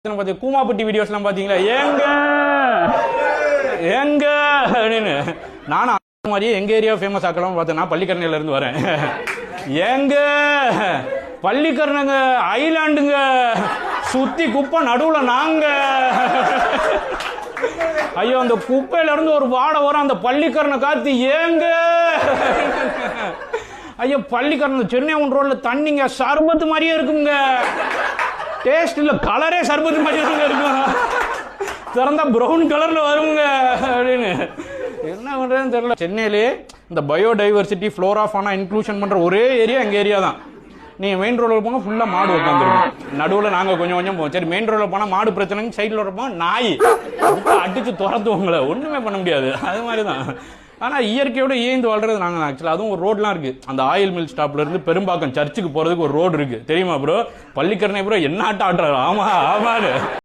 கூமாப்பட்டி வீடியோஸ்லாம் பாத்தீங்களா? ஏங்க எங்க அப்படின்னு நானும் அந்த மாதிரியே எங்க ஏரியா ஃபேமஸ் ஆக்கலாம் பார்த்தேன். நான் பள்ளிக்கரணையில இருந்து வரேன். எங்க பள்ளிக்கரணங்க ஐலாண்டுங்க சுத்தி குப்பை நடுவுல நாங்க. ஐயோ அந்த குப்பையில இருந்து ஒரு வாடை வரும் அந்த பள்ளிக்கரணை காத்து. ஏங்க ஐயோ பள்ளிக்கரணை சென்னை ஒன் ரோட்ல தண்ணிங்க சர்பத்து மாதிரியே இருக்குங்க. டேஸ்ட் இல்ல கலரே சர்பத்து மாதிரியே இருக்கும். திறந்தா பிரவுன் கலர்ல வருங்க அப்படின்னு. என்ன பண்றதுன்னு தெரியல. சென்னையிலே இந்த பயோடைவர்சிட்டி ஃப்ளோரா ஃபானா இன்க்ளூஷன் பண்ற ஒரே ஏரியா எங்க ஏரியா தான். நீங்க மெயின் ரோட்ல போங்க ஃபுல்லா மாடு உட்காந்துருக்கும். நடுவுல நாங்க கொஞ்சம் கொஞ்சம் போவோம். சரி மெயின் ரோட்ல போனா மாடு பிரச்சனைங்க, சைட்ல இருப்போம் நாய் அடிச்சு துரத்துவங்கள ஒண்ணுமே பண்ண முடியாது. அது மாதிரிதான். ஆனா இயற்கையோட ஏந்து வாழ்றது நாங்க தான். ஆக்சுவலா அதுவும் ஒரு ரோட்லாம் இருக்கு. அந்த ஆயில் மில் ஸ்டாப்ல இருந்து பெரும்பாக்கம் சர்ச்சுக்கு போறதுக்கு ஒரு ரோடு இருக்கு தெரியுமா ப்ரோ? பள்ளிக்கரணை ப்ரோ என்ன ஆட்டம் ஆட்டுறாரு. ஆமா ஆமாரு.